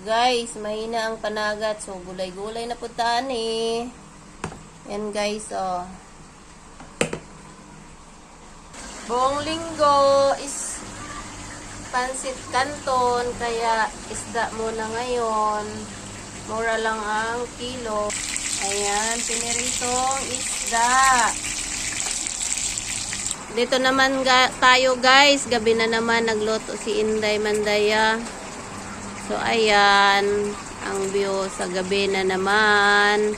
Guys, mahina ang panagat. So, gulay-gulay na puntaan eh. Yan guys, oh. Buong linggo is pansit canton. Kaya isda muna ngayon. Mura lang ang kilo. Ayan, piniritong isda. Dito naman tayo guys. Gabi na naman nagluto si Inday Mandaya. So, ayan, ang view sa gabi na naman.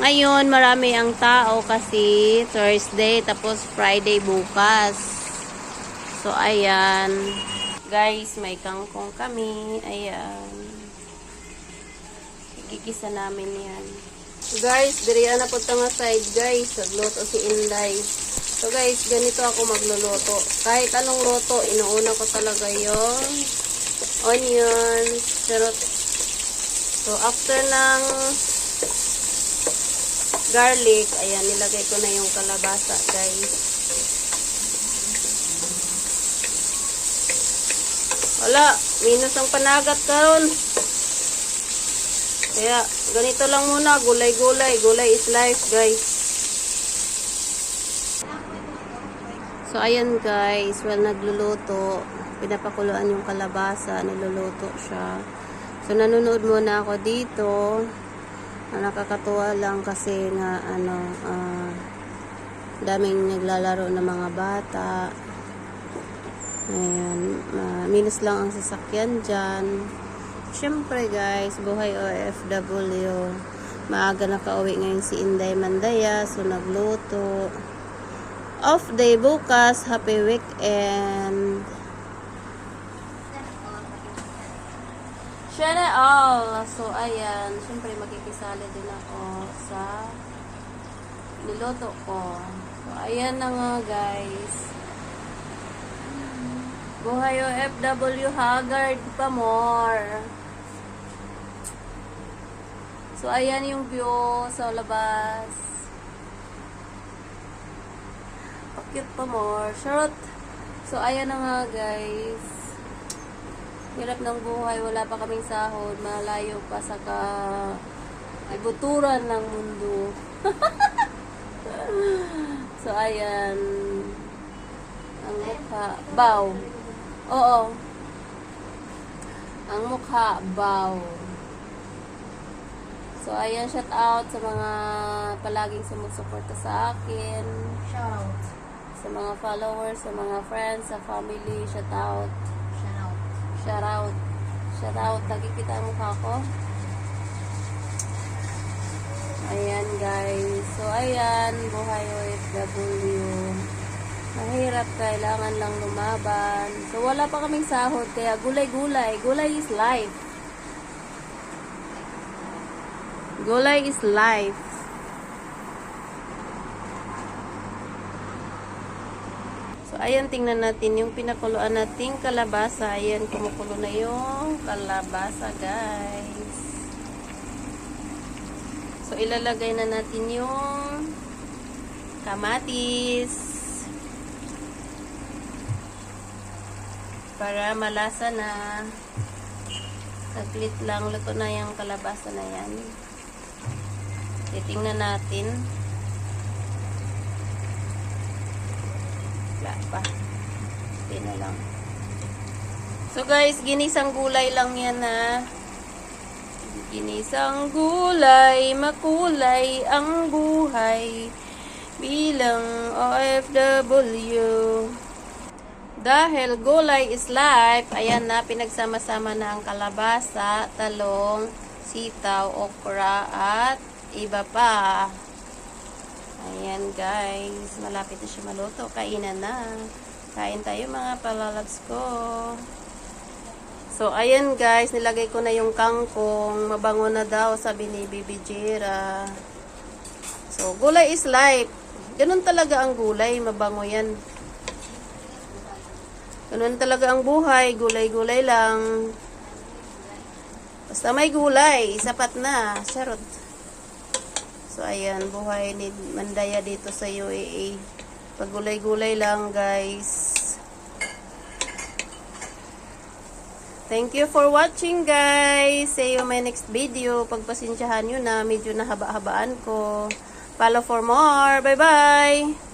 Ngayon, marami ang tao kasi Thursday, tapos Friday bukas. So, ayan. Guys, may kangkong kami. Ayan. Igigisa namin yan. Guys, diriyan na po nga side, guys. Nagluto si Inday. So, guys, ganito ako magluluto. Kahit anong luto, inuuna ko talaga yung onions, carrot. So, after ng garlic, ayan, nilagay ko na yung kalabasa, guys. Wala, minus ang panagat karon. Kaya, ganito lang muna, gulay-gulay. Gulay is life, guys. So, ayan, guys, while nagluluto, pinapakuluan yung kalabasa, niluluto siya. So, nanonood muna ako dito. Nakakatuwa lang kasi nga, daming naglalaro ng mga bata. Ayan, minus lang ang sasakyan dyan. Siyempre guys, buhay OFW. Maaga nakauwi ngayon si Inday Mandaya, so nagluto. Off day bukas, happy weekend. Sana all. So, ayan. Siyempre, makikisali din ako sa niloto ko. So, ayan na nga, guys. Buhay OFW, haggard pa more. So, ayan yung view sa labas. Cute pa more. Short. So, ayan na nga, guys. Hirap ng buhay, wala pa kaming sahod, malayo pa sa ibuturan ng mundo. So, ayan. Ang mukha, bow. Oo. Ang mukha, bow. So, ayan, shout out sa mga palaging sumusuporta sa akin. Shout out. Sa mga followers, sa mga friends, sa family, shout out. Shout out. Shout out. Nakikita ang mukha ko. Ayan, guys. So, ayan. Buhay OFW. Mahirap. Kailangan lang lumaban. So, wala pa kaming sahod. Kaya gulay-gulay. Gulay is life. Gulay is life. So, ayan, tingnan natin yung pinakuluan nating kalabasa. Ayan, kumukulo na yung kalabasa, guys. So, ilalagay na natin yung kamatis. Para malasa na. Saglit lang, luto na yung kalabasa na yan. Titingnan natin. Wala pa. Hindi na lang. So guys, ginisang gulay lang yan ha. Ginisang gulay, makulay ang buhay bilang OFW. Dahil gulay is life, ayan na, pinagsama-sama na ang kalabasa, talong, sitaw, okra, at iba pa. Ayan guys, malapit na siya maluto. Kainan na. Kain tayo mga palalabs ko. So, ayan guys, nilagay ko na yung kangkong. Mabango na daw, sabi ni Bibi Jera. So, gulay is life. Ganun talaga ang gulay, mabango yan. Ganun talaga ang buhay, gulay-gulay lang. Basta may gulay, sapat na. Charot. So, ayan, buhay ni Mandaya dito sa UAE. Pagulay-gulay lang, guys. Thank you for watching, guys. See you my next video. Pagpasensyahan nyo na, medyo nahaba-habaan ko. Follow for more. Bye-bye!